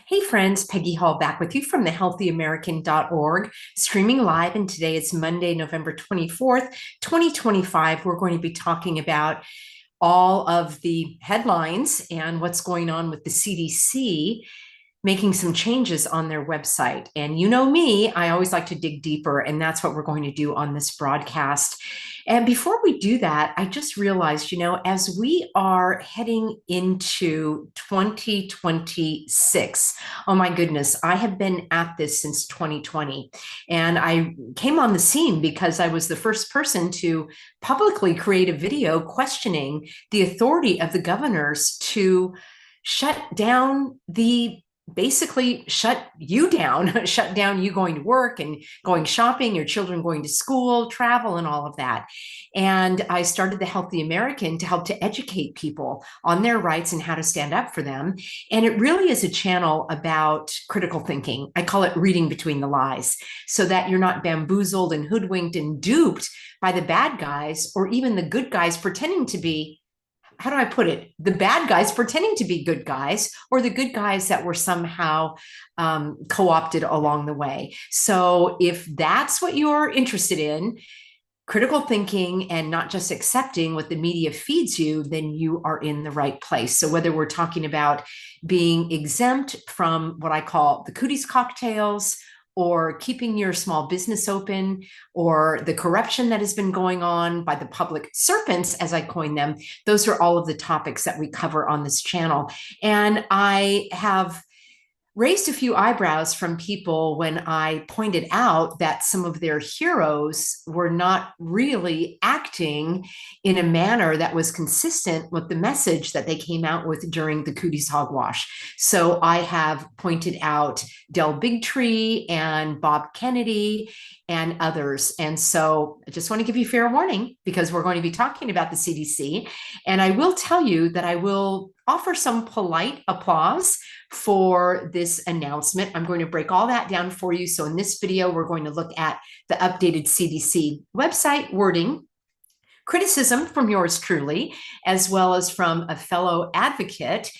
Hey friends, Peggy Hall back with you from thehealthyamerican.org, streaming live. And today is Monday, November 24th, 2025. We're going to be talking about all of the headlines and what's going on with the CDC making some changes on their website. And you know me, I always like to dig deeper, and that's what we're going to do on this broadcast. And before we do that, I just realized, as we are heading into 2026, oh my goodness, I have been at this since 2020. And I came on the scene because I was the first person to publicly create a video questioning the authority of the governors to shut down basically shut you down, shut down you going to work and going shopping, your children going to school, travel, and all of that. And I started the Healthy American to help to educate people on their rights and how to stand up for them. And it really is a channel about critical thinking. I call it reading between the lies, so that you're not bamboozled and hoodwinked and duped by the bad guys or even the good guys pretending to be, how do I put it? The bad guys pretending to be good guys, or the good guys that were somehow co-opted along the way. So if that's what you're interested in, critical thinking and not just accepting what the media feeds you, then you are in the right place. So whether we're talking about being exempt from what I call the cooties cocktails, or keeping your small business open, or the corruption that has been going on by the public serpents, as I coin them, those are all of the topics that we cover on this channel. And I have raised a few eyebrows from people when I pointed out that some of their heroes were not really acting in a manner that was consistent with the message that they came out with during the cooties hogwash. So I have pointed out Del Bigtree and Bob Kennedy and others. And so I just want to give you fair warning, because we're going to be talking about the CDC. And I will tell you that I will offer some polite applause for this announcement. I'm going to break all that down for you. So in this video, we're going to look at the updated CDC website wording, criticism from yours truly, as well as from a fellow advocate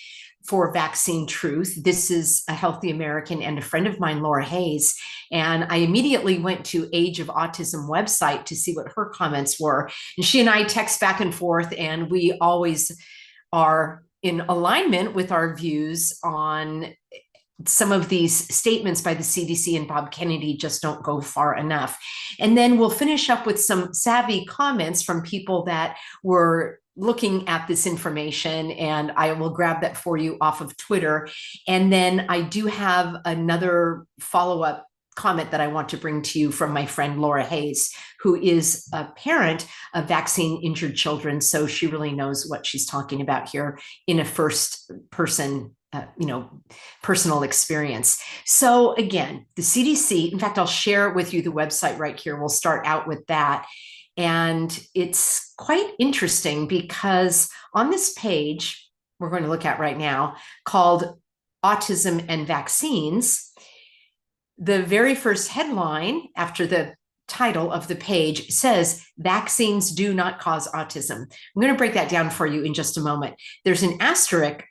for vaccine truth. This is a Healthy American and a friend of mine, Laura Hayes. And I immediately went to Age of Autism website to see what her comments were. And she and I text back and forth, and we always are in alignment with our views on some of these statements by the CDC and Bob Kennedy just don't go far enough. And then we'll finish up with some savvy comments from people that were looking at this information, and I will grab that for you off of Twitter. And then I do have another follow-up comment that I want to bring to you from my friend Laura Hayes, who is a parent of vaccine-injured children. So she really knows what she's talking about here in a first person personal experience. So again, the CDC, in fact, I'll share with you the website right here. We'll start out with that. And it's quite interesting because on this page we're going to look at right now, called Autism and Vaccines, the very first headline after the title of the page says, "Vaccines do not cause autism." I'm going to break that down for you in just a moment. There's an asterisk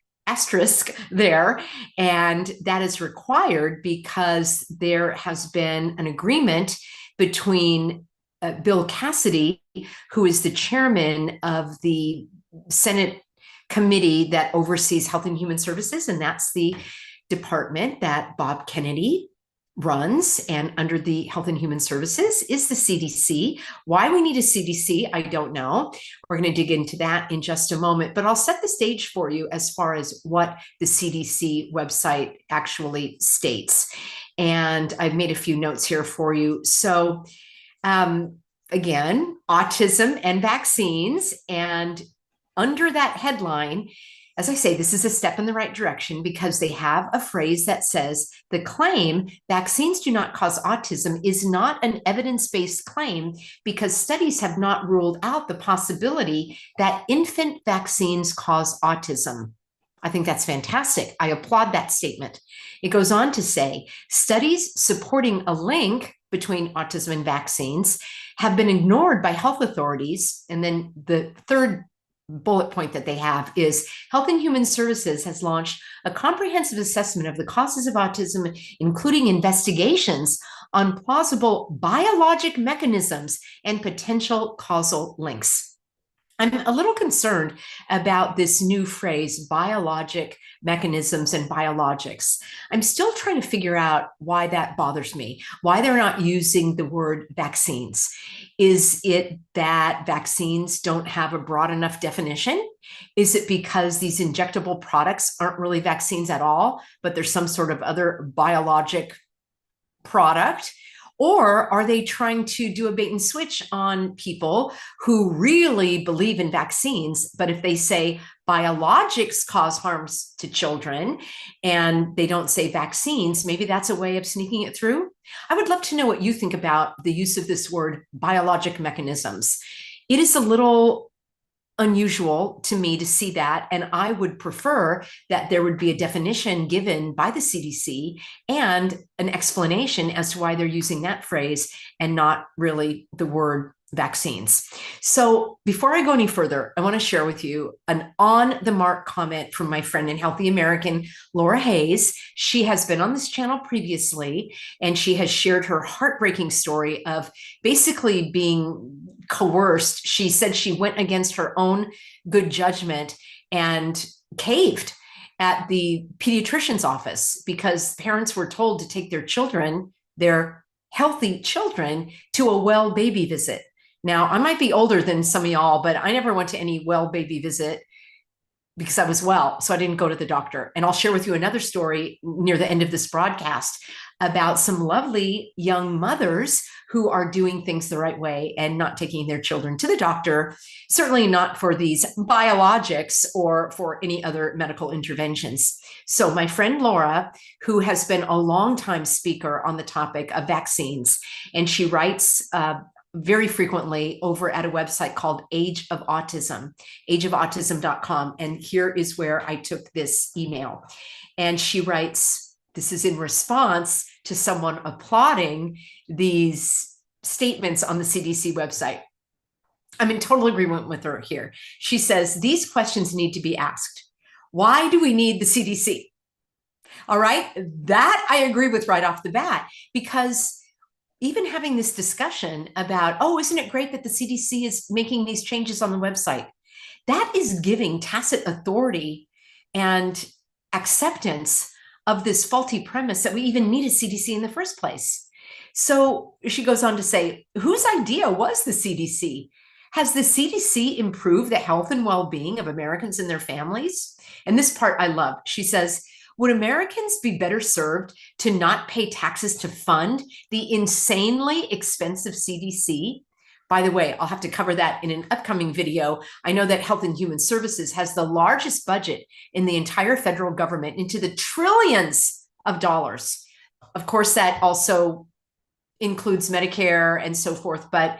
there, and that is required because there has been an agreement between Bill Cassidy, who is the chairman of the Senate committee that oversees Health and Human Services, and that's the department that Bob Kennedy runs, and under the Health and Human Services is the CDC. Why we need a CDC, I don't know. We're going to dig into that in just a moment, but I'll set the stage for you as far as what the CDC website actually states. And I've made a few notes here for you. So again, autism and vaccines, and under that headline, as I say, this is a step in the right direction because they have a phrase that says the claim vaccines do not cause autism is not an evidence-based claim because studies have not ruled out the possibility that infant vaccines cause autism. I think that's fantastic. I applaud that statement. It goes on to say, studies supporting a link between autism and vaccines have been ignored by health authorities. And then the third bullet point that they have is Health and Human Services has launched a comprehensive assessment of the causes of autism, including investigations on plausible biologic mechanisms and potential causal links. I'm a little concerned about this new phrase, biologic mechanisms and biologics. I'm still trying to figure out why that bothers me, why they're not using the word vaccines. Is it that vaccines don't have a broad enough definition? Is it because these injectable products aren't really vaccines at all, but there's some sort of other biologic product? Or are they trying to do a bait and switch on people who really believe in vaccines? But if they say biologics cause harms to children and they don't say vaccines, maybe that's a way of sneaking it through. I would love to know what you think about the use of this word biologic mechanisms. It is a little unusual to me to see that. And I would prefer that there would be a definition given by the CDC and an explanation as to why they're using that phrase and not really the word vaccines. So before I go any further, I want to share with you an on the mark comment from my friend and healthy American, Laura Hayes. She has been on this channel previously, and she has shared her heartbreaking story of basically being coerced. She said she went against her own good judgment and caved at the pediatrician's office because parents were told to take their children, their healthy children, to a well baby visit. Now, I might be older than some of y'all, but I never went to any well baby visit because I was well, so I didn't go to the doctor. And I'll share with you another story near the end of this broadcast about some lovely young mothers who are doing things the right way and not taking their children to the doctor, certainly not for these biologics or for any other medical interventions. So my friend Laura, who has been a longtime speaker on the topic of vaccines, and she writes very frequently over at a website called Age of Autism, ageofautism.com. And here is where I took this email. And she writes, this is in response to someone applauding these statements on the CDC website. I'm in total agreement with her here. She says, these questions need to be asked. Why do we need the CDC? All right, that I agree with right off the bat, because even having this discussion about, oh, isn't it great that the CDC is making these changes on the website? That is giving tacit authority and acceptance of this faulty premise that we even need a CDC in the first place. So she goes on to say, whose idea was the CDC? Has the CDC improved the health and well-being of Americans and their families? And this part I love. She says, would Americans be better served to not pay taxes to fund the insanely expensive CDC? By the way, I'll have to cover that in an upcoming video. I know that Health and Human Services has the largest budget in the entire federal government, into the trillions of dollars. Of course, that also includes Medicare and so forth, but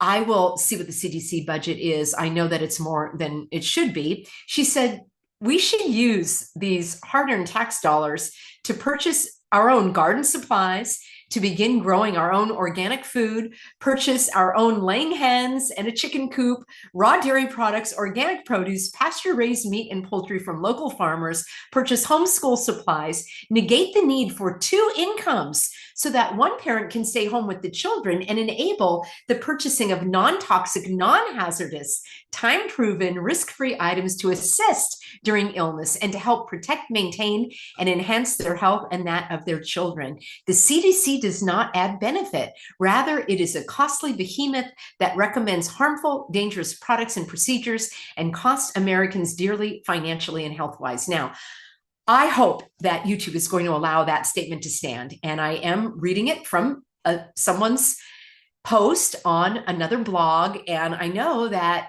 I will see what the CDC budget is. I know that it's more than it should be. She said, we should use these hard-earned tax dollars to purchase our own garden supplies, to begin growing our own organic food, purchase our own laying hens and a chicken coop, raw dairy products, organic produce, pasture-raised meat and poultry from local farmers, purchase homeschool supplies, negate the need for two incomes so that one parent can stay home with the children, and enable the purchasing of non-toxic, non-hazardous, time-proven, risk-free items to assist during illness and to help protect, maintain, and enhance their health and that of their children. The CDC does not add benefit. Rather, it is a costly behemoth that recommends harmful, dangerous products and procedures and costs Americans dearly financially and health-wise. Now, I hope that YouTube is going to allow that statement to stand. And I am reading it from someone's post on another blog. And I know that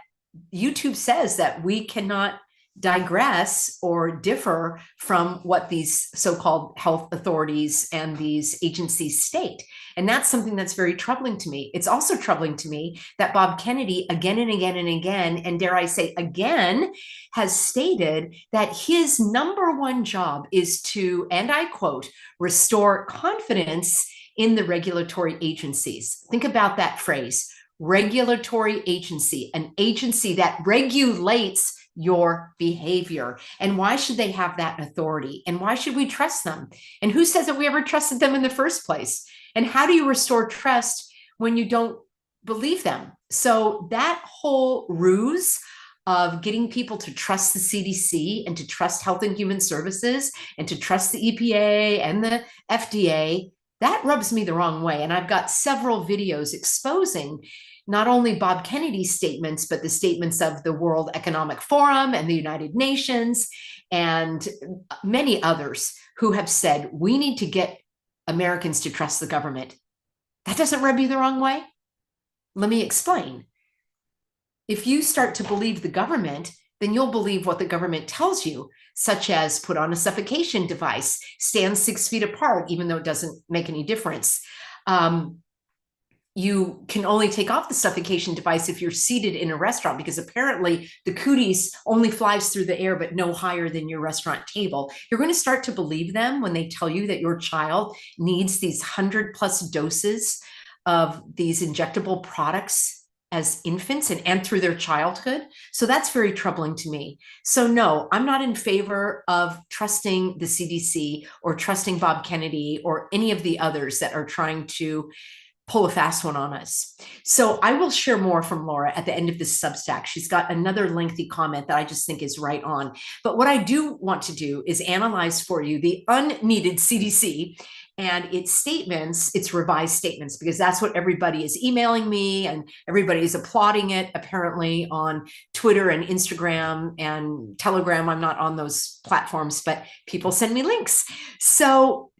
YouTube says that we cannot digress or differ from what these so-called health authorities and these agencies state. And that's something that's very troubling to me. It's also troubling to me that Bob Kennedy again and again and again, and dare I say again, has stated that his number one job is to, and I quote, restore confidence in the regulatory agencies. Think about that phrase, regulatory agency, an agency that regulates your behavior. And why should they have that authority? And why should we trust them? And who says that we ever trusted them in the first place? And how do you restore trust when you don't believe them? So that whole ruse of getting people to trust the CDC and to trust Health and Human Services and to trust the EPA and the FDA, that rubs me the wrong way. And I've got several videos exposing not only Bob Kennedy's statements, but the statements of the World Economic Forum and the United Nations and many others who have said, we need to get Americans to trust the government. That doesn't rub you the wrong way? Let me explain. If you start to believe the government, then you'll believe what the government tells you, such as put on a suffocation device, stand 6 feet apart, even though it doesn't make any difference. You can only take off the suffocation device if you're seated in a restaurant, because apparently the cooties only flies through the air, but no higher than your restaurant table. You're going to start to believe them when they tell you that your child needs these 100+ doses of these injectable products as infants and through their childhood. So that's very troubling to me. So no, I'm not in favor of trusting the CDC or trusting Bob Kennedy or any of the others that are trying to pull a fast one on us. So I will share more from Laura at the end of this Substack. She's got another lengthy comment that I just think is right on. But what I do want to do is analyze for you the unneeded CDC and its statements, its revised statements, because that's what everybody is emailing me and everybody is applauding it apparently on Twitter and Instagram and Telegram. I'm not on those platforms, but people send me links. So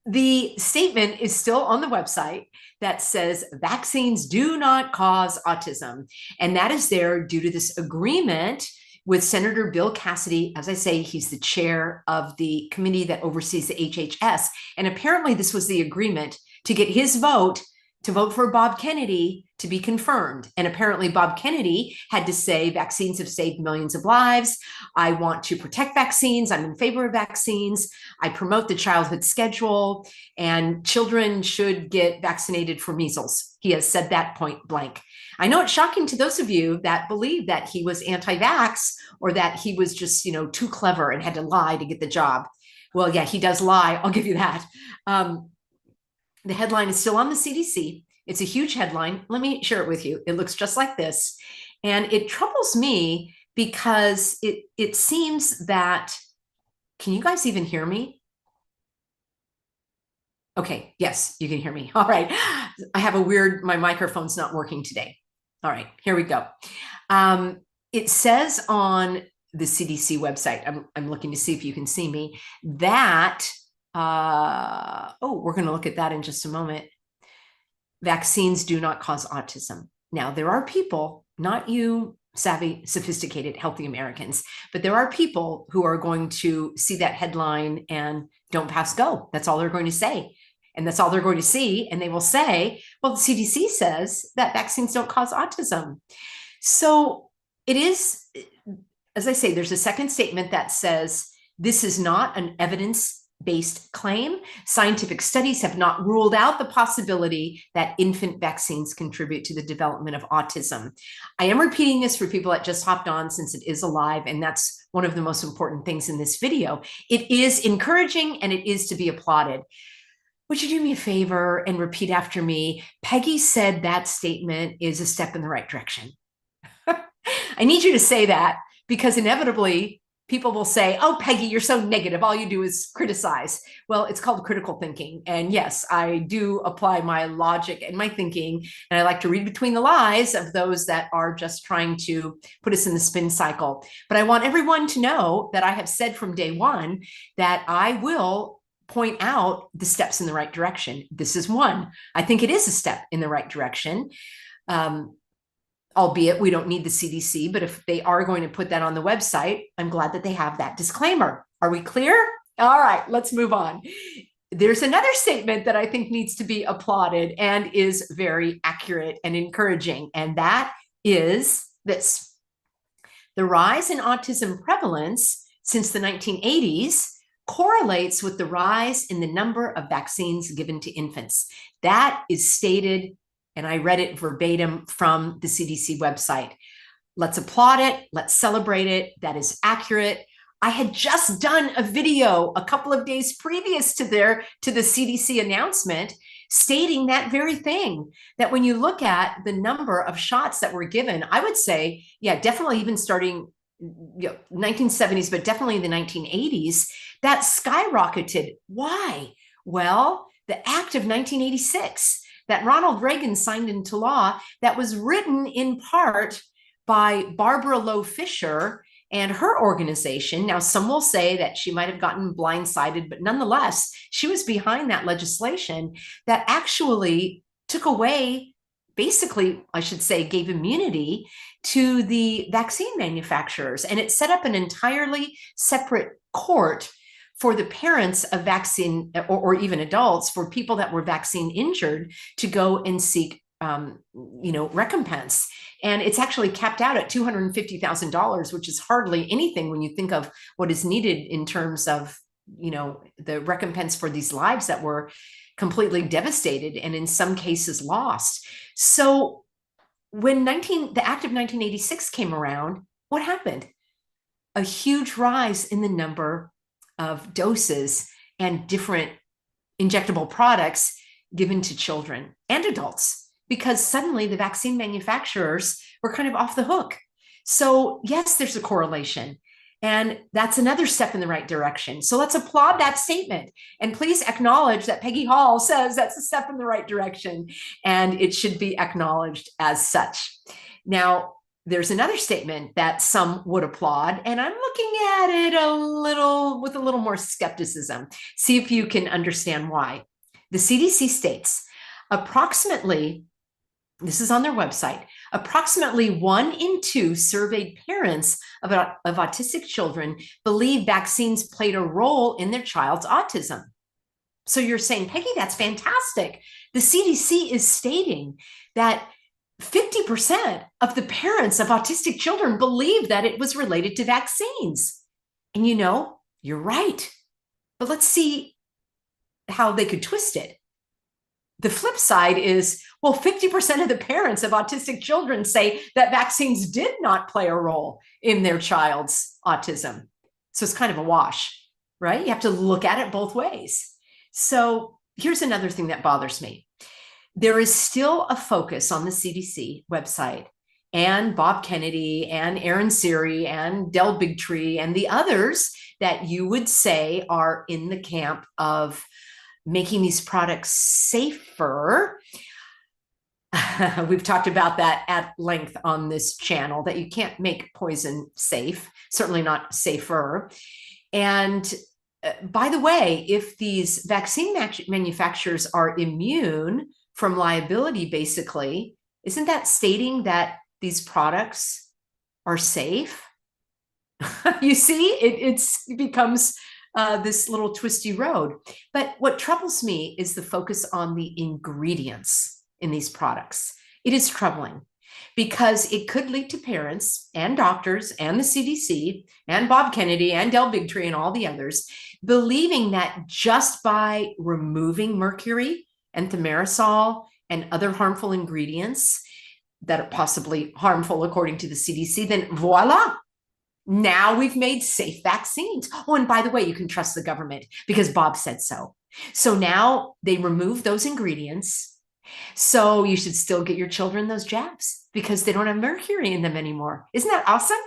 the statement is still on the website that says vaccines do not cause autism. And that is there due to this agreement with Senator Bill Cassidy. As I say, he's the chair of the committee that oversees the HHS. And apparently this was the agreement to get his vote to vote for Bob Kennedy to be confirmed. And apparently Bob Kennedy had to say vaccines have saved millions of lives. I want to protect vaccines. I'm in favor of vaccines. I promote the childhood schedule, and children should get vaccinated for measles. He has said that point blank. I know it's shocking to those of you that believe that he was anti-vax or that he was just, too clever and had to lie to get the job. Well, yeah, he does lie. I'll give you that. The headline is still on the CDC. It's a huge headline. Let me share it with you. It looks just like this. And it troubles me because it seems that, can you guys even hear me? Okay, yes, you can hear me. All right. I have my microphone's not working today. All right, here we go. It says on the CDC website, I'm looking to see if you can see me, that we're going to look at that in just a moment. Vaccines do not cause autism. Now, there are people, not you savvy, sophisticated, healthy Americans, but there are people who are going to see that headline and don't pass go. That's all they're going to say. And that's all they're going to see. And they will say, well, the CDC says that vaccines don't cause autism. So it is, as I say, there's a second statement that says this is not an evidence-based claim. Scientific studies have not ruled out the possibility that infant vaccines contribute to the development of autism. I am repeating this for people that just hopped on since it is alive, and that's one of the most important things in this video. It is encouraging and it is to be applauded. Would you do me a favor and repeat after me? Peggy said that statement is a step in the right direction. I need you to say that, because inevitably people will say, oh, Peggy, you're so negative. All you do is criticize. Well, it's called critical thinking. And yes, I do apply my logic and my thinking. And I like to read between the lies of those that are just trying to put us in the spin cycle. But I want everyone to know that I have said from day one that I will point out the steps in the right direction. This is one. I think it is a step in the right direction. Albeit we don't need the CDC, but if they are going to put that on the website, I'm glad that they have that disclaimer. Are we clear? All right, let's move on. There's another statement that I think needs to be applauded and is very accurate and encouraging, and that is this. The rise in autism prevalence since the 1980s correlates with the rise in the number of vaccines given to infants. That is stated And I read it verbatim from the CDC website. Let's applaud it. Let's celebrate it. That is accurate. I had just done a video a couple of days previous to the CDC announcement stating that very thing, that when you look at the number of shots that were given, I would say, yeah, definitely even starting 1970s, but definitely in the 1980s, that skyrocketed. Why? Well, the Act of 1986 that Ronald Reagan signed into law, that was written in part by Barbara Loe Fisher and her organization. Now, some will say that she might have gotten blindsided, but nonetheless, she was behind that legislation that actually took away, basically, I should say, gave immunity to the vaccine manufacturers. And it set up an entirely separate court for the parents of vaccine, or even adults, for people that were vaccine injured, to go and seek recompense. And it's actually capped out at $250,000, which is hardly anything when you think of what is needed in terms of, the recompense for these lives that were completely devastated and in some cases lost. So when the Act of 1986 came around, what happened? A huge rise in the number of doses and different injectable products given to children and adults, because suddenly the vaccine manufacturers were kind of off the hook. So yes, there's a correlation. And that's another step in the right direction. So let's applaud that statement. And please acknowledge that Peggy Hall says that's a step in the right direction, and it should be acknowledged as such. Now, there's another statement that some would applaud, and I'm looking at it with a little more skepticism. See if you can understand why. The CDC states approximately, this is on their website, approximately 1 in 2 surveyed parents of autistic children believe vaccines played a role in their child's autism. So you're saying, Peggy, that's fantastic. The CDC is stating that 50% of the parents of autistic children believe that it was related to vaccines. And you're right. But let's see how they could twist it. The flip side is, well, 50% of the parents of autistic children say that vaccines did not play a role in their child's autism. So it's kind of a wash, right? You have to look at it both ways. So here's another thing that bothers me. There is still a focus on the CDC website and Bob Kennedy and Aaron Siri and Del Bigtree and the others that you would say are in the camp of making these products safer. We've talked about that at length on this channel, that you can't make poison safe, certainly not safer. And by the way, if these vaccine manufacturers are immune from liability, basically, isn't that stating that these products are safe? You see, it becomes this little twisty road. But what troubles me is the focus on the ingredients in these products. It is troubling because it could lead to parents and doctors and the CDC and Bob Kennedy and Del Bigtree and all the others believing that just by removing mercury and thimerosal and other harmful ingredients that are possibly harmful according to the CDC, then voila, now we've made safe vaccines. Oh, and by the way, you can trust the government because Bob said so. So now they remove those ingredients. So you should still get your children those jabs because they don't have mercury in them anymore. Isn't that awesome?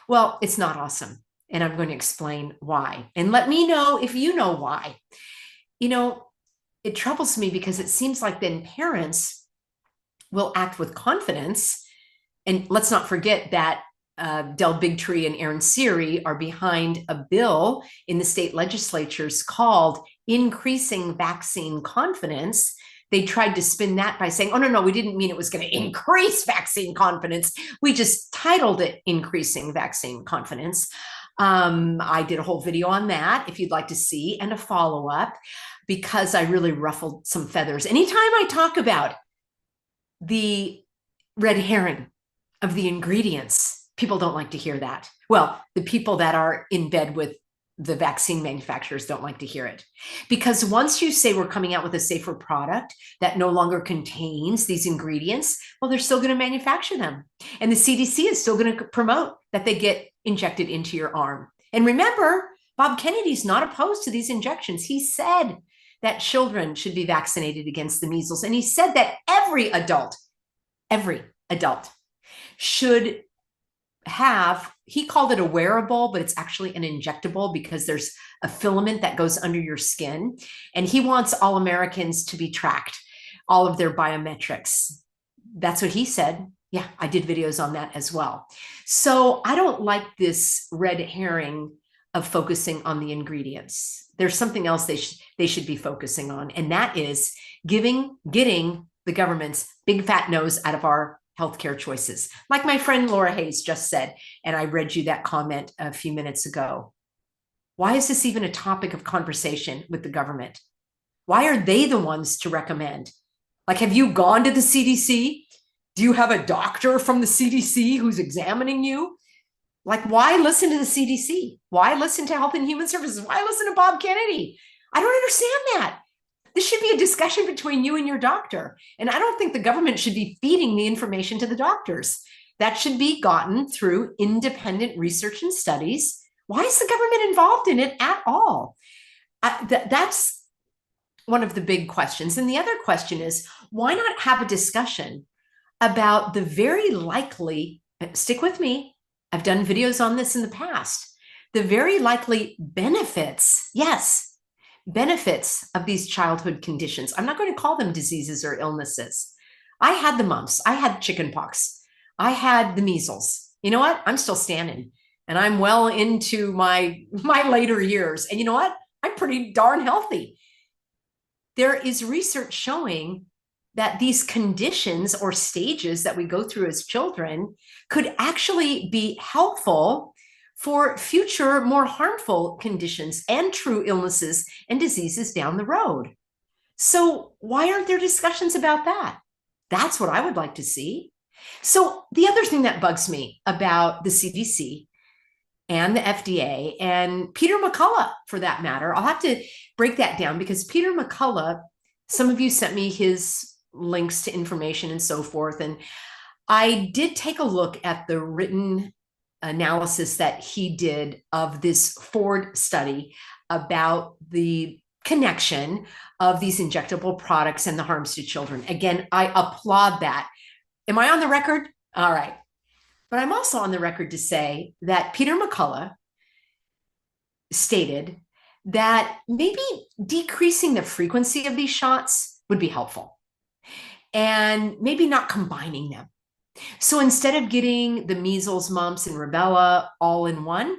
Well, it's not awesome. And I'm going to explain why. And let me know if you know why. It troubles me because it seems like then parents will act with confidence. And let's not forget that Del Bigtree and Aaron Siri are behind a bill in the state legislatures called Increasing Vaccine Confidence. They tried to spin that by saying, oh, no, we didn't mean it was going to increase vaccine confidence. We just titled it Increasing Vaccine Confidence. I did a whole video on that if you'd like to see, and a follow-up, because I really ruffled some feathers. Anytime I talk about the red herring of the ingredients, people don't like to hear that. Well, the people that are in bed with the vaccine manufacturers don't like to hear it. Because once you say we're coming out with a safer product that no longer contains these ingredients, well, they're still going to manufacture them. And the CDC is still going to promote that they get injected into your arm. And remember, Bob Kennedy's not opposed to these injections. He said that children should be vaccinated against the measles. And he said that every adult should have, he called it a wearable, but it's actually an injectable because there's a filament that goes under your skin. And he wants all Americans to be tracked, all of their biometrics. That's what he said. Yeah, I did videos on that as well. So I don't like this red herring of focusing on the ingredients. There's something else they should be focusing on, and that is getting the government's big fat nose out of our healthcare choices. Like my friend Laura Hayes just said, and I read you that comment a few minutes ago. Why is this even a topic of conversation with the government? Why are they the ones to recommend? Like, have you gone to the CDC? Do you have a doctor from the CDC who's examining you? Like, why listen to the CDC? Why listen to Health and Human Services? Why listen to Bob Kennedy? I don't understand that. This should be a discussion between you and your doctor. And I don't think the government should be feeding the information to the doctors. That should be gotten through independent research and studies. Why is the government involved in it at all? That's one of the big questions. And the other question is, why not have a discussion about the very likely, stick with me, I've done videos on this in the past, the very likely benefits, yes, benefits of these childhood conditions. I'm not going to call them diseases or illnesses. I had the mumps. I had chickenpox. I had the measles. You know what? I'm still standing, and I'm well into my later years. And you know what? I'm pretty darn healthy. There is research showing that these conditions or stages that we go through as children could actually be helpful for future, more harmful conditions and true illnesses and diseases down the road. So why aren't there discussions about that? That's what I would like to see. So the other thing that bugs me about the CDC and the FDA and Peter McCullough, for that matter, I'll have to break that down because Peter McCullough, some of you sent me his links to information and so forth. And I did take a look at the written analysis that he did of this Ford study about the connection of these injectable products and the harms to children. Again, I applaud that. Am I on the record? All right. But I'm also on the record to say that Peter McCullough stated that maybe decreasing the frequency of these shots would be helpful, and maybe not combining them. So instead of getting the measles, mumps, and rubella all in one,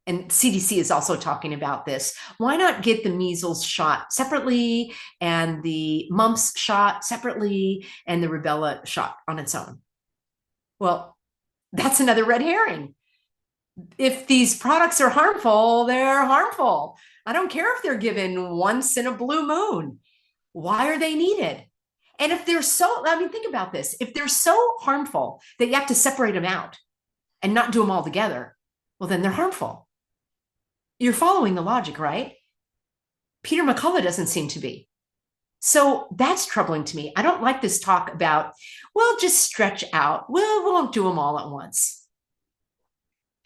and CDC is also talking about this, why not get the measles shot separately and the mumps shot separately and the rubella shot on its own? Well, that's another red herring. If these products are harmful, they're harmful. I don't care if they're given once in a blue moon. Why are they needed? And if they're so, I mean, think about this. If they're so harmful that you have to separate them out and not do them all together, well, then they're harmful. You're following the logic, right? Peter McCullough doesn't seem to be. So that's troubling to me. I don't like this talk about, well, just stretch out. Well, we won't do them all at once.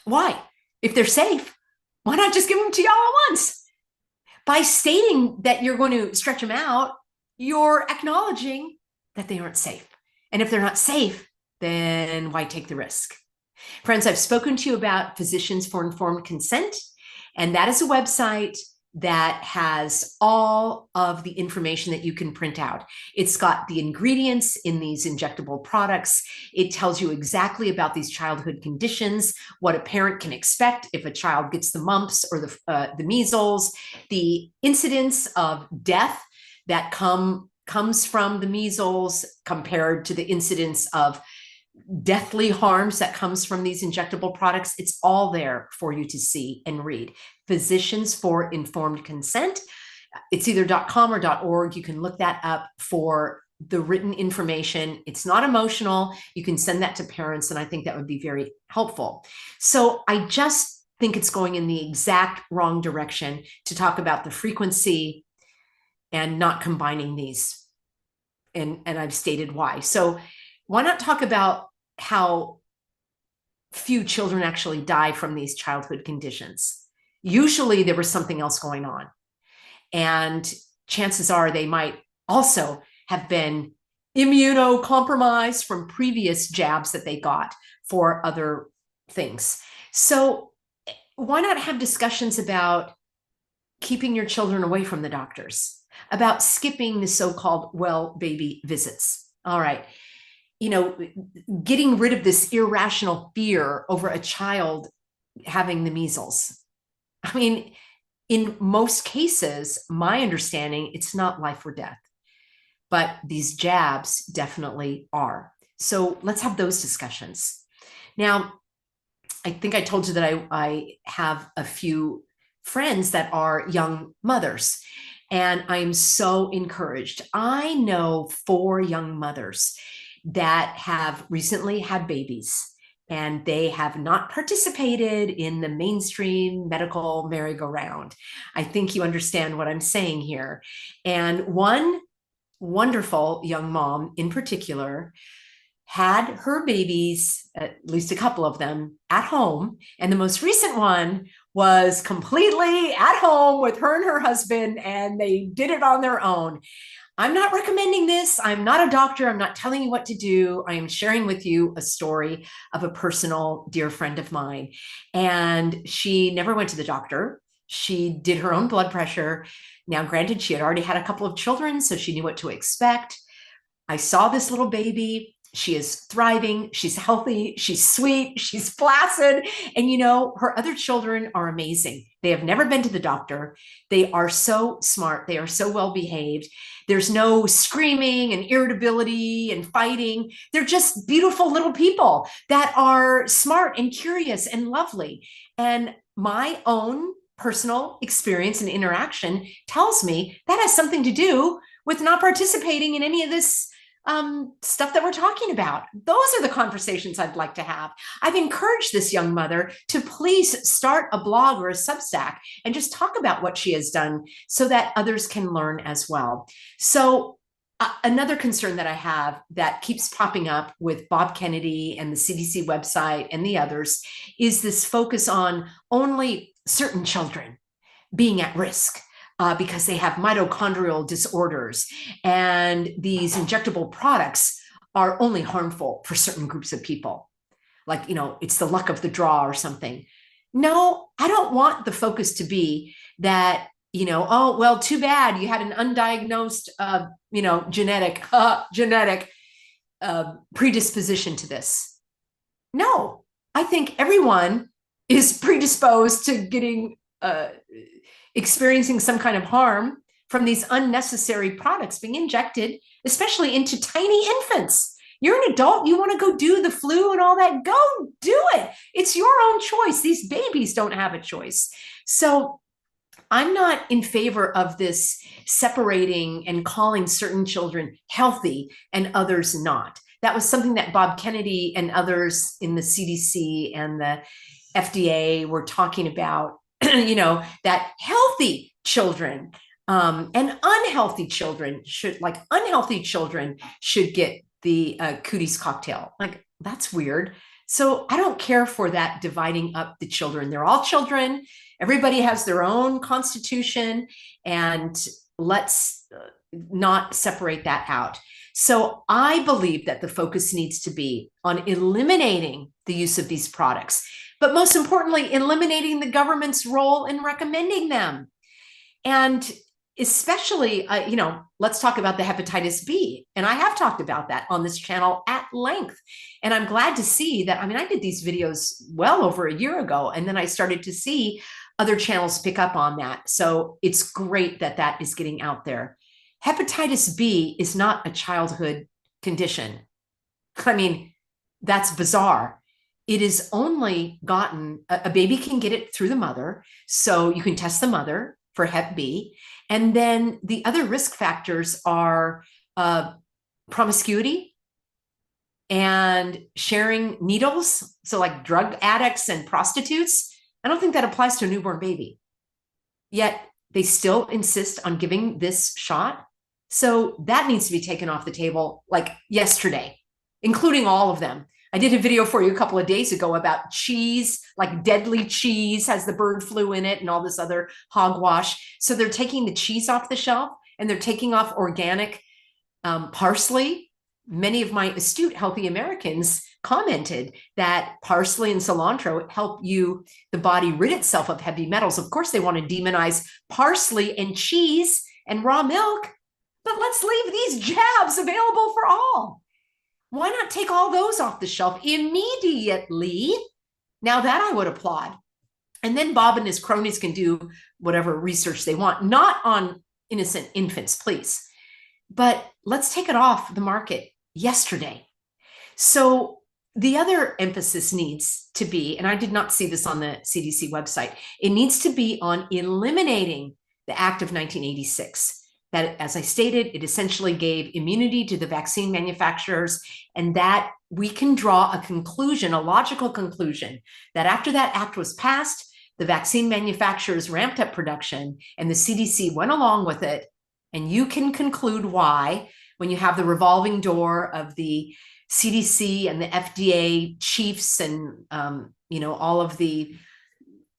Why? If they're safe, why not just give them to y'all at once? By stating that you're going to stretch them out, you're acknowledging that they aren't safe. And if they're not safe, then why take the risk? Friends, I've spoken to you about Physicians for Informed Consent, and that is a website that has all of the information that you can print out. It's got the ingredients in these injectable products. It tells you exactly about these childhood conditions, what a parent can expect if a child gets the mumps or the measles, the incidence of death that comes from the measles compared to the incidence of deathly harms that comes from these injectable products. It's all there for you to see and read. Physicians for Informed Consent. It's either .com or .org. You can look that up for the written information. It's not emotional. You can send that to parents, and I think that would be very helpful. So I just think it's going in the exact wrong direction to talk about the frequency and not combining these. And I've stated why. So why not talk about how few children actually die from these childhood conditions? Usually there was something else going on. And chances are they might also have been immunocompromised from previous jabs that they got for other things. So why not have discussions about keeping your children away from the doctors, about skipping the so-called well baby visits? All right. Getting rid of this irrational fear over a child having the measles. I mean, in most cases, my understanding, it's not life or death, but these jabs definitely are. So let's have those discussions. Now, I think I told you that I have a few friends that are young mothers, and I am so encouraged. I know 4 young mothers that have recently had babies, and they have not participated in the mainstream medical merry-go-round. I think you understand what I'm saying here. And one wonderful young mom in particular had her babies, at least a couple of them, at home. And the most recent one was completely at home with her and her husband, and they did it on their own. I'm not recommending this. I'm not a doctor. I'm not telling you what to do. I am sharing with you a story of a personal dear friend of mine. And she never went to the doctor. She did her own blood pressure. Now, granted, she had already had a couple of children, so she knew what to expect. I saw this little baby. She is thriving. She's healthy. She's sweet. She's placid. And her other children are amazing. They have never been to the doctor. They are so smart. They are so well behaved. There's no screaming and irritability and fighting. They're just beautiful little people that are smart and curious and lovely. And my own personal experience and interaction tells me that has something to do with not participating in any of this stuff that we're talking about. Those are the conversations I'd like to have. I've encouraged this young mother to please start a blog or a Substack and just talk about what she has done so that others can learn as well. So another concern that I have that keeps popping up with Bob Kennedy and the CDC website and the others is this focus on only certain children being at risk. Because they have mitochondrial disorders, and these injectable products are only harmful for certain groups of people. Like, it's the luck of the draw or something. No, I don't want the focus to be that, oh, well, too bad you had an undiagnosed, genetic predisposition to this. No, I think everyone is predisposed to getting experiencing some kind of harm from these unnecessary products being injected, especially into tiny infants. You're an adult, you want to go do the flu and all that, go do it. It's your own choice. These babies don't have a choice. So I'm not in favor of this separating and calling certain children healthy and others not. That was something that Bob Kennedy and others in the CDC and the FDA were talking about. That healthy children and unhealthy children should get the cooties cocktail. Like, that's weird. So I don't care for that dividing up the children. They're all children. Everybody has their own constitution, and let's not separate that out. So I believe that the focus needs to be on eliminating the use of these products, but most importantly, eliminating the government's role in recommending them. And especially, let's talk about the hepatitis B. And I have talked about that on this channel at length. And I'm glad to see that, I did these videos well over a year ago, and then I started to see other channels pick up on that. So it's great that that is getting out there. Hepatitis B is not a childhood condition. That's bizarre. It is only gotten, a baby can get it through the mother. So you can test the mother for Hep B. And then the other risk factors are promiscuity and sharing needles. So like drug addicts and prostitutes. I don't think that applies to a newborn baby. Yet they still insist on giving this shot. So that needs to be taken off the table like yesterday, including all of them. I did a video for you a couple of days ago about cheese, like deadly cheese has the bird flu in it and all this other hogwash. So they're taking the cheese off the shelf and they're taking off organic parsley. Many of my astute healthy Americans commented that parsley and cilantro help the body rid itself of heavy metals. Of course, they want to demonize parsley and cheese and raw milk, but let's leave these jabs available for all. Why not take all those off the shelf immediately? Now that I would applaud. And then Bob and his cronies can do whatever research they want, not on innocent infants, please. But let's take it off the market yesterday. So the other emphasis needs to be, and I did not see this on the CDC website, it needs to be on eliminating the Act of 1986. That, as I stated, it essentially gave immunity to the vaccine manufacturers, and that we can draw a conclusion, a logical conclusion, that after that act was passed, the vaccine manufacturers ramped up production and the CDC went along with it. And you can conclude why when you have the revolving door of the CDC and the FDA chiefs and, all of the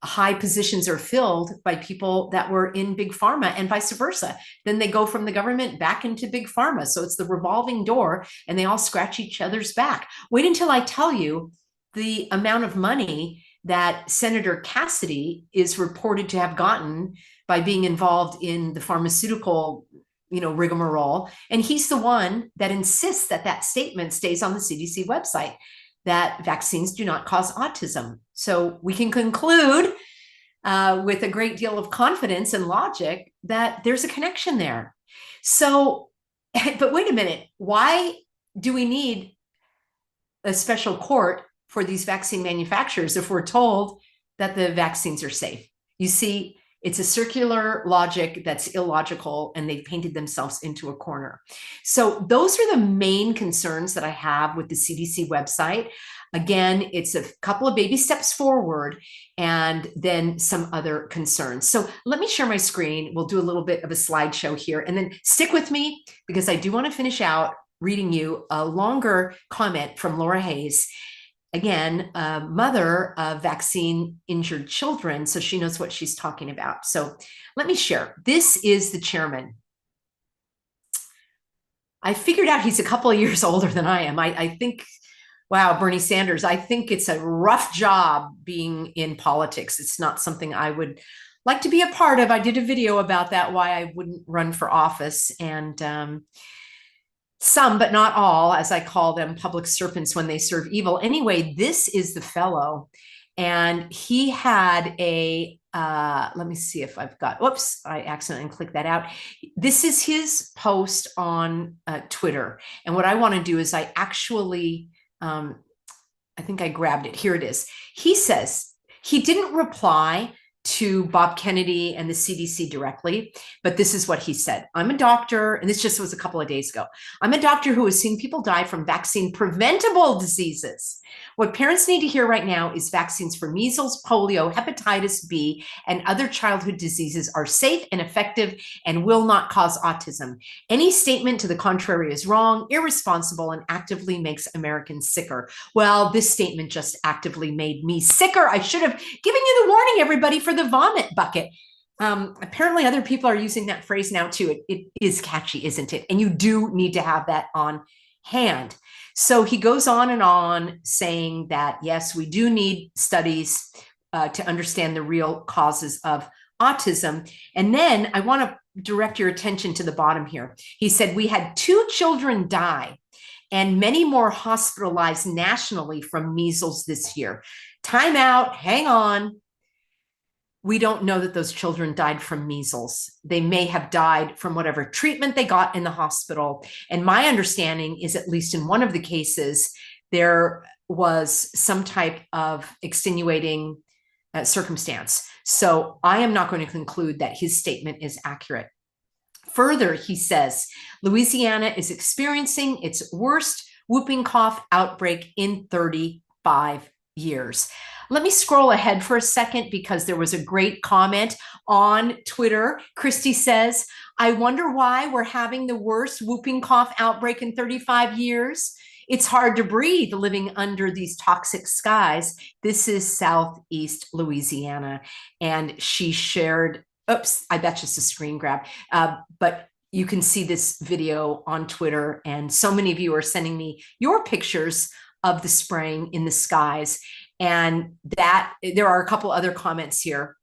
high positions are filled by people that were in big pharma and vice versa. Then they go from the government back into big pharma. So it's the revolving door and they all scratch each other's back. Wait until I tell you the amount of money that Senator Cassidy is reported to have gotten by being involved in the pharmaceutical, rigmarole. And he's the one that insists that that statement stays on the CDC website, that vaccines do not cause autism. So we can conclude with a great deal of confidence and logic that there's a connection there. So, but wait a minute, why do we need a special court for these vaccine manufacturers if we're told that the vaccines are safe? You see, it's a circular logic that's illogical, and they've painted themselves into a corner. So those are the main concerns that I have with the CDC website. Again, it's a couple of baby steps forward and then some other concerns. So let me share my screen. We'll do a little bit of a slideshow here, and then stick with me because I do want to finish out reading you a longer comment from Laura Hayes. Again, a mother of vaccine-injured children, so she knows what she's talking about. So let me share. This is the chairman. I figured out he's a couple of years older than I am. I think, wow, Bernie Sanders, I think it's a rough job being in politics. It's not something I would like to be a part of. I did a video about that, why I wouldn't run for office. And some, but not all, as I call them, public serpents when they serve evil. Anyway, this is the fellow. And he had let me see if I've got, whoops, I accidentally clicked that out. This is his post on Twitter. And what I want to do is I actually, I think I grabbed it. Here it is. He says, he didn't reply to Bob Kennedy and the CDC directly, but this is what he said. I'm a doctor, and this just was a couple of days ago. I'm a doctor who has seen people die from vaccine preventable diseases. What parents need to hear right now is vaccines for measles, polio, hepatitis B, and other childhood diseases are safe and effective and will not cause autism. Any statement to the contrary is wrong, irresponsible, and actively makes Americans sicker. Well, this statement just actively made me sicker. I should have given you the warning, everybody, for the vomit bucket. Apparently other people are using that phrase now too. It is catchy, isn't it? And you do need to have that on hand. So he goes on and on saying that, yes, we do need studies to understand the real causes of autism. And then I want to direct your attention to the bottom here. He said, we had 2 children die and many more hospitalized nationally from measles this year. Time out, hang on. We don't know that those children died from measles. They may have died from whatever treatment they got in the hospital. And my understanding is, at least in one of the cases, there was some type of extenuating circumstance. So I am not going to conclude that his statement is accurate. Further, he says, Louisiana is experiencing its worst whooping cough outbreak in 35 years. Let me scroll ahead for a second because there was a great comment on Twitter. Christy says, I wonder why we're having the worst whooping cough outbreak in 35 years. It's hard to breathe living under these toxic skies. This is Southeast Louisiana. And she shared, oops, I bet just a screen grab, but you can see this video on Twitter. And so many of you are sending me your pictures of the spraying in the skies. And that there are a couple other comments here.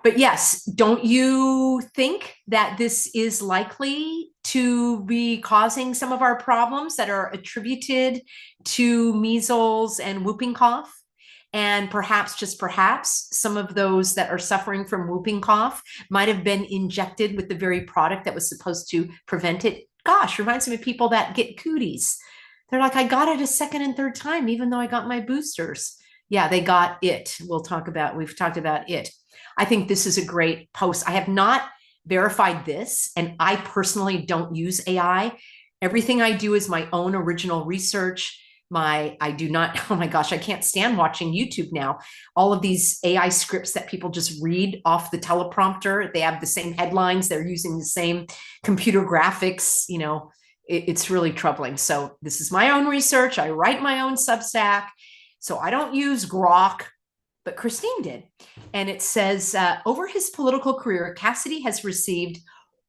But yes, don't you think that this is likely to be causing some of our problems that are attributed to measles and whooping cough? And perhaps, just perhaps, some of those that are suffering from whooping cough might have been injected with the very product that was supposed to prevent it. Gosh, reminds me of people that get cooties. They're like, I got it a second and third time, even though I got my boosters. Yeah, they got it. We've talked about it. I think this is a great post. I have not verified this, and I personally don't use AI. Everything I do is my own original research. I do not, oh my gosh, I can't stand watching YouTube now. All of these AI scripts that people just read off the teleprompter, they have the same headlines, they're using the same computer graphics, it's really troubling. So this is my own research. I write my own Substack. So I don't use Grok, but Christine did. And it says, over his political career, Cassidy has received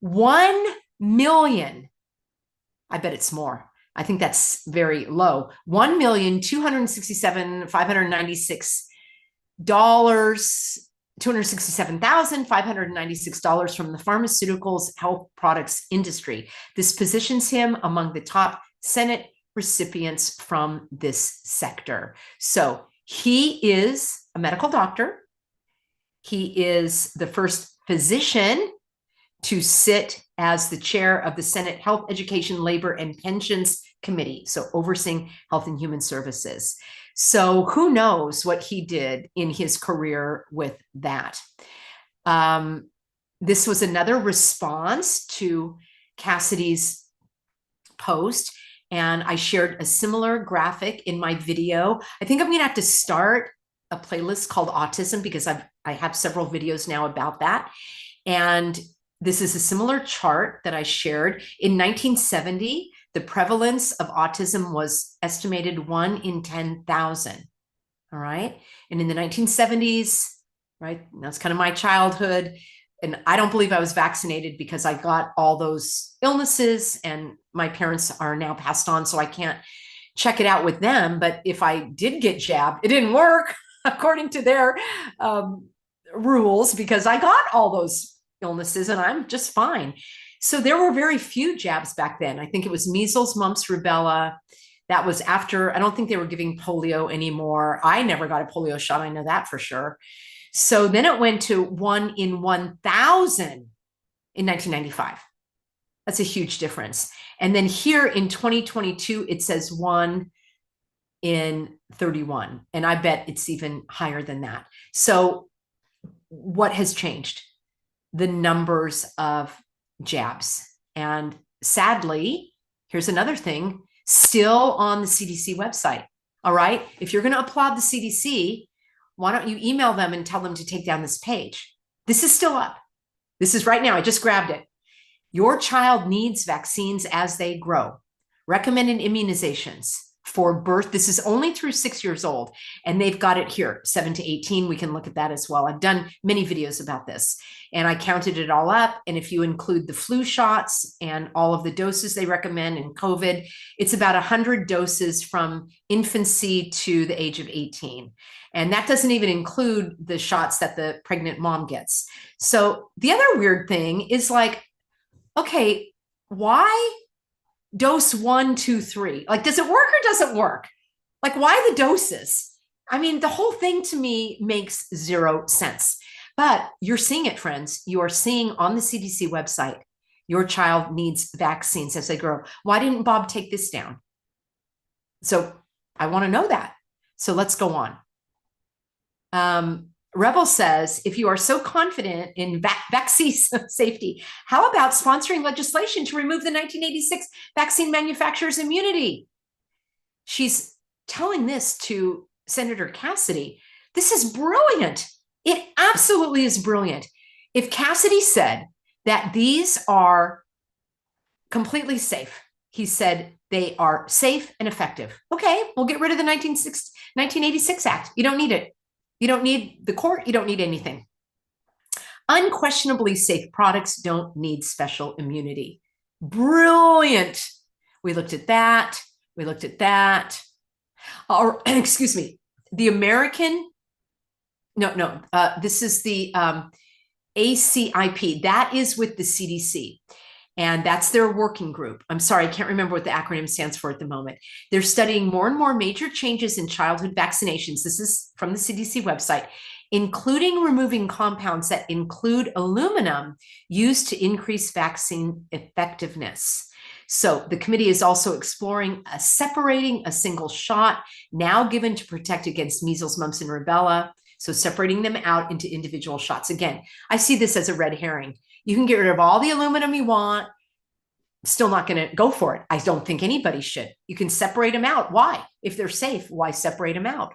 1 million. I bet it's more. I think that's very low. $1,267,596, $267,596 from the pharmaceuticals health products industry. This positions him among the top Senate recipients from this sector. So he is a medical doctor. He is the first physician to sit as the chair of the Senate Health, Education, Labor, and Pensions Committee, so overseeing Health and Human Services. So who knows what he did in his career with that. This was another response to Cassidy's post, and I shared a similar graphic in my video. I think I'm going to have to start a playlist called Autism because I have several videos now about that. And this is a similar chart that I shared. In 1970, the prevalence of autism was estimated 1 in 10,000. All right. And in the 1970s, right, that's kind of my childhood. And I don't believe I was vaccinated because I got all those illnesses and my parents are now passed on, so I can't check it out with them. But if I did get jabbed, it didn't work according to their rules because I got all those illnesses and I'm just fine. So there were very few jabs back then. I think it was measles, mumps, rubella. That was after, I don't think they were giving polio anymore. I never got a polio shot. I know that for sure. So then it went to 1 in 1,000 in 1995. That's a huge difference. And then here in 2022, it says 1 in 31. And I bet it's even higher than that. So what has changed? The numbers of jabs. And sadly, here's another thing, still on the CDC website. All right. If you're going to applaud the CDC, why don't you email them and tell them to take down this page? This is still up. This is right now. I just grabbed it. Your child needs vaccines as they grow. Recommended immunizations for birth. This is only through 6 years old. And they've got it here, 7 to 18. We can look at that as well. I've done many videos about this. And I counted it all up. And if you include the flu shots and all of the doses they recommend in COVID, it's about 100 doses from infancy to the age of 18. And that doesn't even include the shots that the pregnant mom gets. So the other weird thing is like, okay, why dose 1, 2, 3? Like, does it work or does it work? Like, why the doses? I mean, the whole thing to me makes zero sense. But you're seeing it, friends. You are seeing on the CDC website, your child needs vaccines as they grow. Why didn't Bob take this down? So I want to know that. So let's go on. Rebel says, if you are so confident in vaccine safety, how about sponsoring legislation to remove the 1986 vaccine manufacturer's immunity? She's telling this to Senator Cassidy. This is brilliant. It absolutely is brilliant. If Cassidy said that these are completely safe, he said they are safe and effective. Okay, we'll get rid of the 1986 Act. You don't need it. You don't need the court. You don't need anything. Unquestionably safe products don't need special immunity. Brilliant. We looked at that. We looked at that. Or, excuse me, the American, this is the ACIP. That is with the CDC. And that's their working group. I'm sorry, I can't remember what the acronym stands for at the moment. They're studying more and more major changes in childhood vaccinations. This is from the CDC website, including removing compounds that include aluminum used to increase vaccine effectiveness. So the committee is also exploring separating a single shot now given to protect against measles, mumps, and rubella. So separating them out into individual shots. Again, I see this as a red herring. You can get rid of all the aluminum you want. Still not going to go for it. I don't think anybody should. You can separate them out. Why? If they're safe, why separate them out?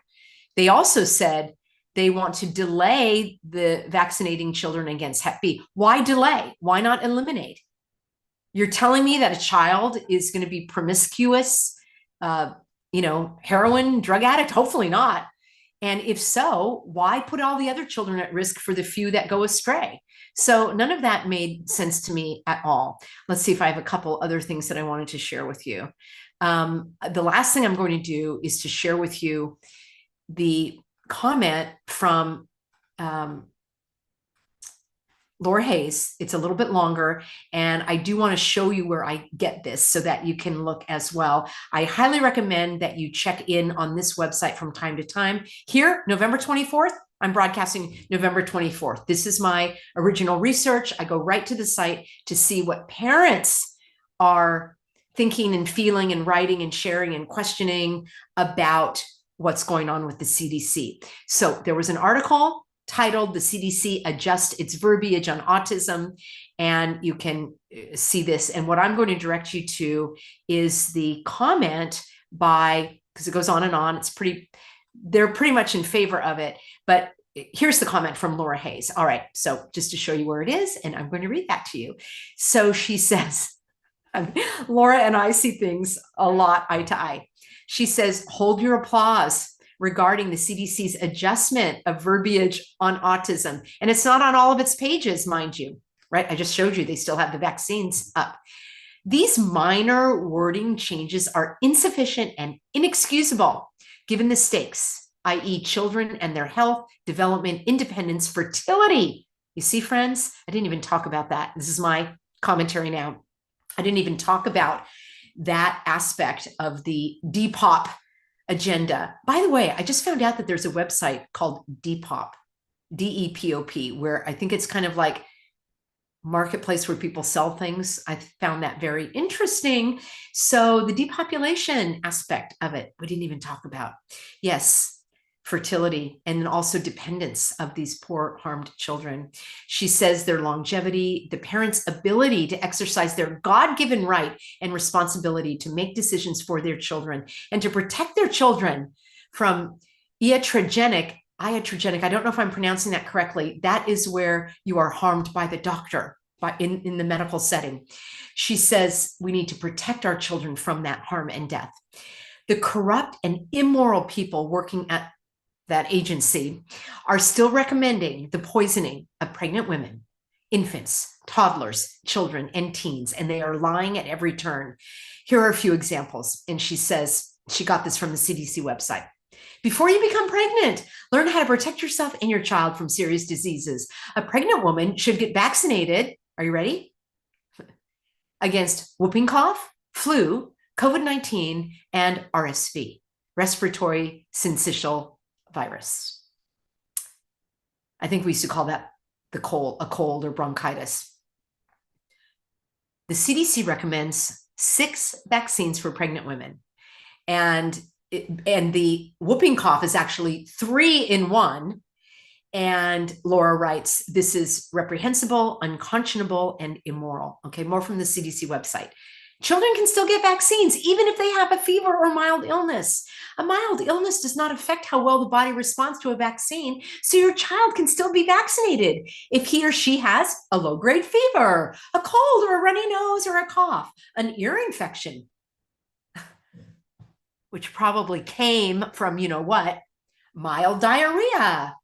They also said they want to delay the vaccinating children against Hep B. Why delay? Why not eliminate? You're telling me that a child is going to be promiscuous, heroin drug addict? Hopefully not. And if so, why put all the other children at risk for the few that go astray? So none of that made sense to me at all. Let's see if I have a couple other things that I wanted to share with you. The last thing I'm going to do is to share with you the comment from Laura Hayes. It's a little bit longer, and I do want to show you where I get this so that you can look as well. I highly recommend that you check in on this website from time to time. Here, November 24th, I'm broadcasting November 24th. This is my original research. I go right to the site to see what parents are thinking and feeling and writing and sharing and questioning about what's going on with the CDC. So there was an article titled "The CDC Adjusts Its Verbiage on Autism," and you can see this. And what I'm going to direct you to is the comment by, because it goes on and on, they're pretty much in favor of it, but here's the comment from Laura Hayes. All right, so just to show you where it is, and I'm going to read that to you. So she says, Laura and I see things a lot eye to eye. She says, hold your applause regarding the CDC's adjustment of verbiage on autism. And it's not on all of its pages, mind you, right? I just showed you they still have the vaccines up. These minor wording changes are insufficient and inexcusable given the stakes, i.e. children and their health, development, independence, fertility. You see, friends, I didn't even talk about that. This is my commentary now. I didn't even talk about that aspect of the Depop agenda. By the way, I just found out that there's a website called Depop, D-E-P-O-P, where I think it's kind of like marketplace where people sell things. I found that very interesting. So the depopulation aspect of it, we didn't even talk about. Yes, fertility and also dependence of these poor harmed children. She says their longevity, the parents' ability to exercise their God-given right and responsibility to make decisions for their children and to protect their children from iatrogenic, I don't know if I'm pronouncing that correctly. That is where you are harmed by the doctor in the medical setting. She says we need to protect our children from that harm and death. The corrupt and immoral people working at that agency are still recommending the poisoning of pregnant women, infants, toddlers, children, and teens, and they are lying at every turn. Here are a few examples. And she says, she got this from the CDC website. Before you become pregnant, learn how to protect yourself and your child from serious diseases. A pregnant woman should get vaccinated. Are you ready? Against whooping cough, flu, COVID-19, and RSV, respiratory syncytial virus. I think we used to call that a cold or bronchitis. The CDC recommends 6 vaccines for pregnant women. And the whooping cough is actually 3 in 1. And Laura writes, this is reprehensible, unconscionable, and immoral. Okay, more from the CDC website. Children can still get vaccines, even if they have a fever or mild illness. A mild illness does not affect how well the body responds to a vaccine, so your child can still be vaccinated if he or she has a low-grade fever, a cold or a runny nose or a cough, an ear infection, which probably came from, you know what, mild diarrhea.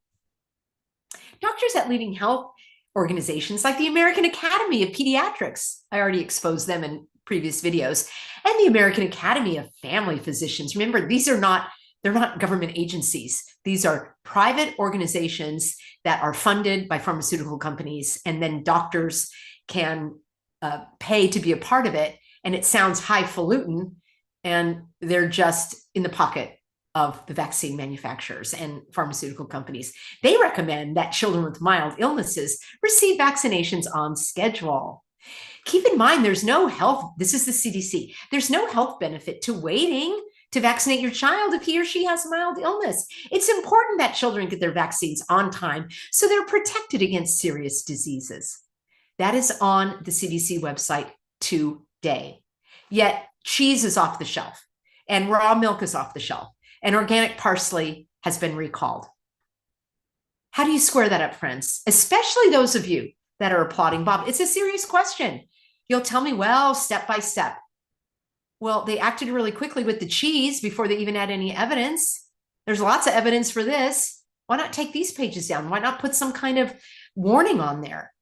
Doctors at leading health organizations like the American Academy of Pediatrics, I already exposed them in previous videos, and the American Academy of Family Physicians. Remember, they're not government agencies. These are private organizations that are funded by pharmaceutical companies, and then doctors can pay to be a part of it. And it sounds highfalutin, and they're just in the pocket of the vaccine manufacturers and pharmaceutical companies. They recommend that children with mild illnesses receive vaccinations on schedule. Keep in mind, there's no health, this is the CDC, there's no health benefit to waiting to vaccinate your child if he or she has mild illness. It's important that children get their vaccines on time so they're protected against serious diseases. That is on the CDC website today. Yet cheese is off the shelf and raw milk is off the shelf and organic parsley has been recalled. How do you square that up, friends? Especially those of you that are applauding Bob. It's a serious question. You'll tell me, well, step by step. Well, they acted really quickly with the cheese before they even had any evidence. There's lots of evidence for this. Why not take these pages down? Why not put some kind of warning on there?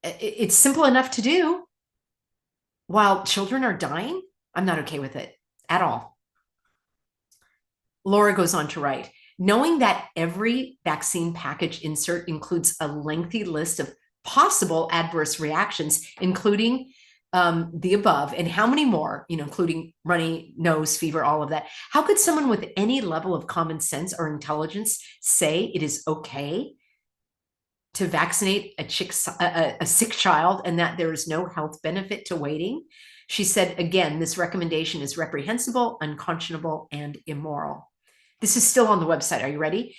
It's simple enough to do. While children are dying, I'm not okay with it at all. Laura goes on to write, knowing that every vaccine package insert includes a lengthy list of possible adverse reactions, including the above, and how many more, including runny nose, fever, all of that. How could someone with any level of common sense or intelligence say it is okay to vaccinate a sick child and that there is no health benefit to waiting? She said, again, this recommendation is reprehensible, unconscionable, and immoral. This is still on the website. Are you ready?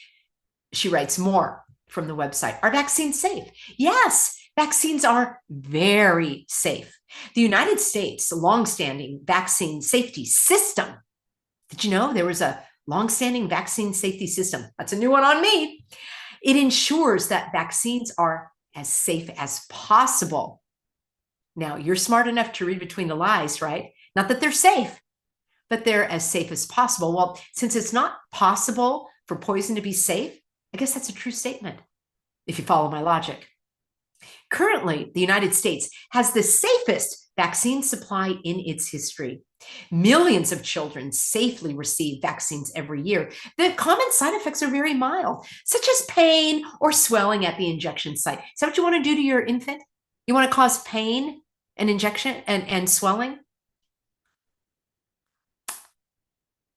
She writes more from the website. Are vaccines safe? Yes, vaccines are very safe. The United States longstanding vaccine safety system. Did you know there was a longstanding vaccine safety system? That's a new one on me. It ensures that vaccines are as safe as possible. Now, you're smart enough to read between the lines, right? Not that they're safe, but they're as safe as possible. Well, since it's not possible for poison to be safe, I guess that's a true statement, if you follow my logic. Currently, the United States has the safest vaccine supply in its history. Millions of children safely receive vaccines every year. The common side effects are very mild, such as pain or swelling at the injection site. Is that what you want to do to your infant? You want to cause pain and injection and swelling?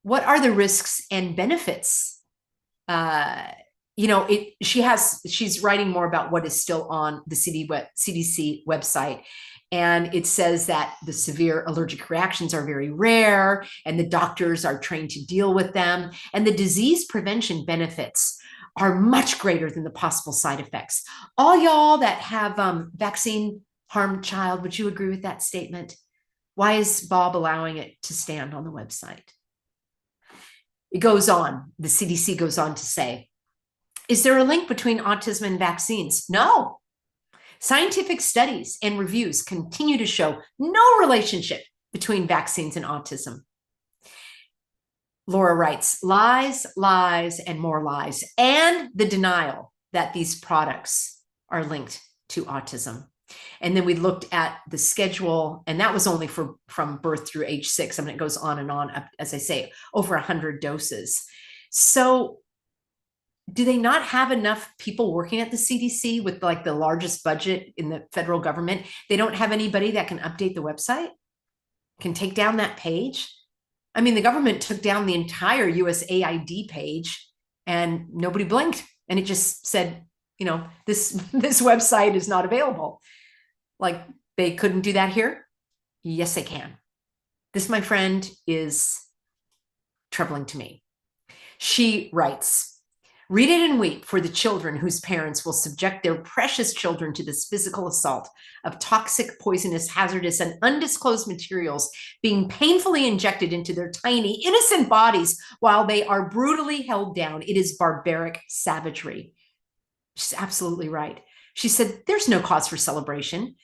What are the risks and benefits? She's writing more about what is still on the CDC website. And it says that the severe allergic reactions are very rare and the doctors are trained to deal with them. And the disease prevention benefits are much greater than the possible side effects. All y'all that have vaccine harmed child, would you agree with that statement? Why is Bob allowing it to stand on the website? It goes on, the CDC goes on to say, is there a link between autism and vaccines? No. Scientific studies and reviews continue to show no relationship between vaccines and autism. Laura writes, lies, lies, and more lies, and the denial that these products are linked to autism. And then we looked at the schedule, and that was only from birth through age 6. I mean, it goes on and on, up, as I say, over 100 doses. So do they not have enough people working at the CDC with like the largest budget in the federal government? They don't have anybody that can update the website, can take down that page? I mean, the government took down the entire USAID page and nobody blinked. And it just said, this website is not available. Like, they couldn't do that here? Yes, they can. This, my friend, is troubling to me. She writes, Read it and weep for the children whose parents will subject their precious children to this physical assault of toxic, poisonous, hazardous, and undisclosed materials being painfully injected into their tiny, innocent bodies while they are brutally held down. It is barbaric savagery. She's absolutely right. She said, there's no cause for celebration.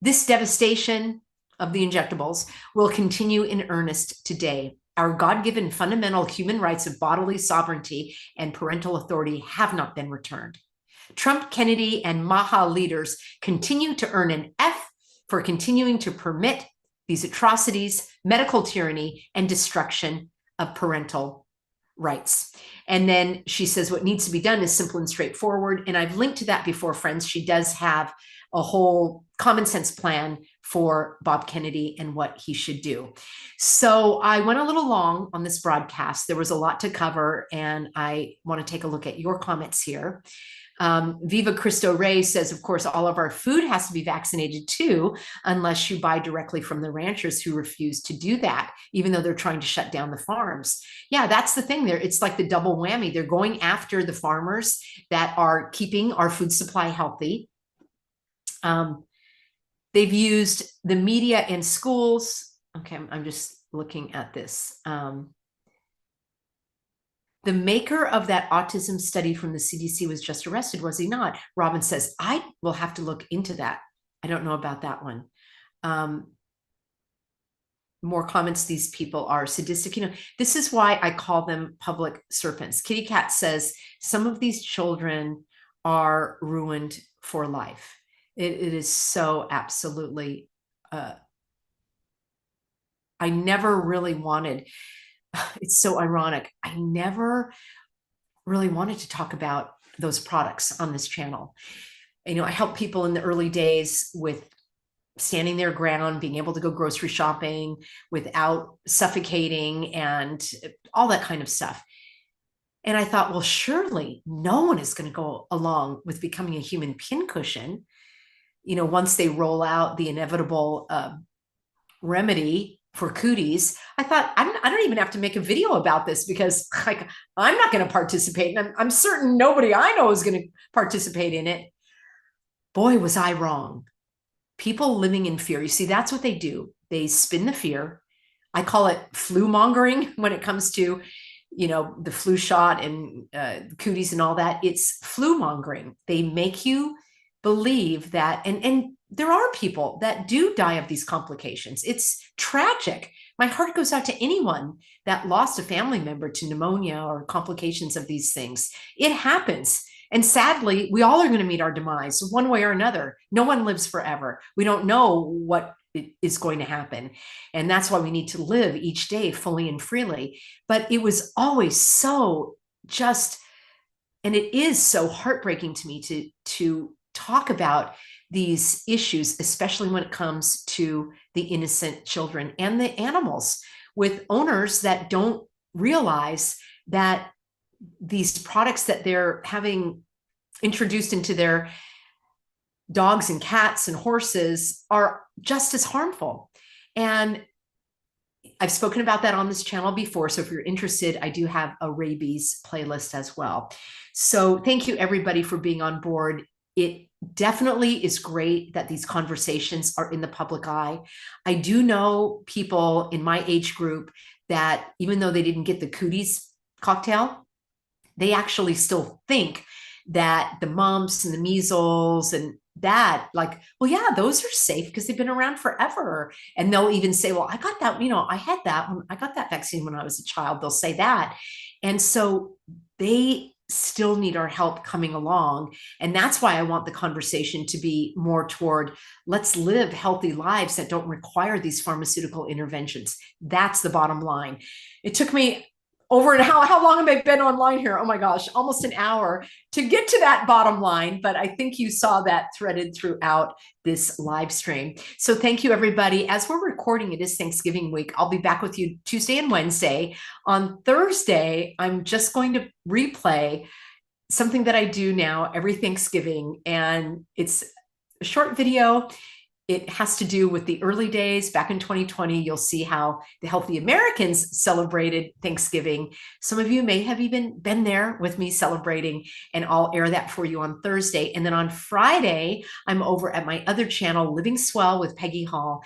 This devastation of the injectables will continue in earnest today. Our God-given fundamental human rights of bodily sovereignty and parental authority have not been returned. Trump, Kennedy, and Maha leaders continue to earn an F for continuing to permit these atrocities, medical tyranny, and destruction of parental rights. And then she says what needs to be done is simple and straightforward. And I've linked to that before, friends. She does have a whole common sense plan for Bob Kennedy and what he should do. So I went a little long on this broadcast. There was a lot to cover, and I want to take a look at your comments here. Viva Cristo Rey says, of course, all of our food has to be vaccinated too, unless you buy directly from the ranchers who refuse to do that, even though they're trying to shut down the farms. Yeah, that's the thing there. It's like the double whammy. They're going after the farmers that are keeping our food supply healthy. They've used the media and schools. Okay, I'm just looking at this. The maker of that autism study from the CDC was just arrested, was he not? Robin says, I will have to look into that. I don't know about that one. More comments. These people are sadistic. You know, this is why I call them public serpents. Kitty Cat says, some of these children are ruined for life. It is so absolutely, I never really wanted, it's so ironic. I never really wanted to talk about those products on this channel. You know, I helped people in the early days with standing their ground, being able to go grocery shopping without suffocating and all that kind of stuff. And I thought, well, surely no one is going to go along with becoming a human pincushion. You know, once they roll out the inevitable remedy for cooties, I thought, I don't even have to make a video about this because like, I'm not going to participate. And I'm certain nobody I know is going to participate in it. Boy, was I wrong. People living in fear. You see, that's what they do. They spin the fear. I call it flu mongering when it comes to, you know, the flu shot and cooties and all that. It's flu mongering. They make you believe that, and there are people that do die of these complications. It's tragic. My heart goes out to anyone that lost a family member to pneumonia or complications of these things. It happens. And sadly, we all are going to meet our demise one way or another. No one lives forever. We don't know what is going to happen. And that's why we need to live each day fully and freely. But it was always so just, and it is so heartbreaking to me to talk about these issues, especially when it comes to the innocent children and the animals, with owners that don't realize that these products that they're having introduced into their dogs and cats and horses are just as harmful. And I've spoken about that on this channel before. So if you're interested, I do have a rabies playlist as well. So thank you everybody for being on board. It definitely is great that these conversations are in the public eye. I do know people in my age group that even though they didn't get the cooties cocktail, they actually still think that the mumps and the measles and that, like, well, yeah, those are safe because they've been around forever. And they'll even say, well, I got that, you know, I had that when I got that vaccine when I was a child. They'll say that. And so they still need our help coming along. And that's why I want the conversation to be more toward, let's live healthy lives that don't require these pharmaceutical interventions. That's the bottom line. It took me over an hour. How long have I been online here? Oh my gosh, almost an hour to get to that bottom line. But I think you saw that threaded throughout this live stream. So thank you, everybody. As we're recording, it is Thanksgiving week. I'll be back with you Tuesday and Wednesday. On Thursday, I'm just going to replay something that I do now every Thanksgiving. And it's a short video. it has to do with the early days back in 2020. You'll see how the Healthy Americans celebrated Thanksgiving. Some of you may have even been there with me celebrating, and I'll air that for you on Thursday. And then on Friday, I'm over at my other channel, Living Swell with Peggy Hall.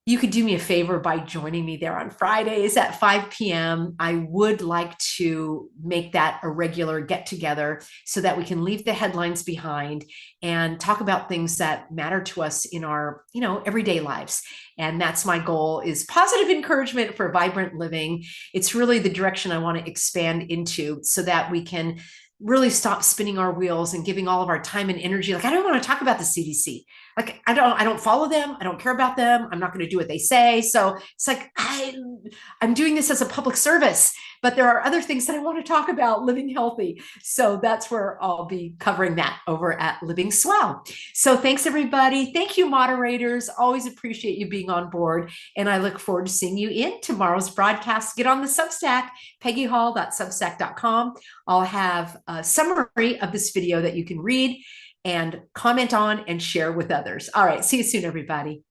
You could do me a favor by joining me there on Fridays at 5 p.m. I would like to make that a regular get together so that we can leave the headlines behind and talk about things that matter to us in our, everyday lives. And that's my goal, is positive encouragement for vibrant living. It's really the direction I want to expand into so that we can really stop spinning our wheels and giving all of our time and energy. Like, I don't want to talk about the CDC. Like, I don't follow them. I don't care about them. I'm not going to do what they say. So it's like, I'm doing this as a public service, but there are other things that I want to talk about, living healthy. So that's where I'll be covering that over at Living Swell. So thanks, everybody. Thank you, moderators. Always appreciate you being on board. And I look forward to seeing you in tomorrow's broadcast. Get on the Substack, peggyhall.substack.com. I'll have a summary of this video that you can read and comment on and share with others. All right. See you soon, everybody.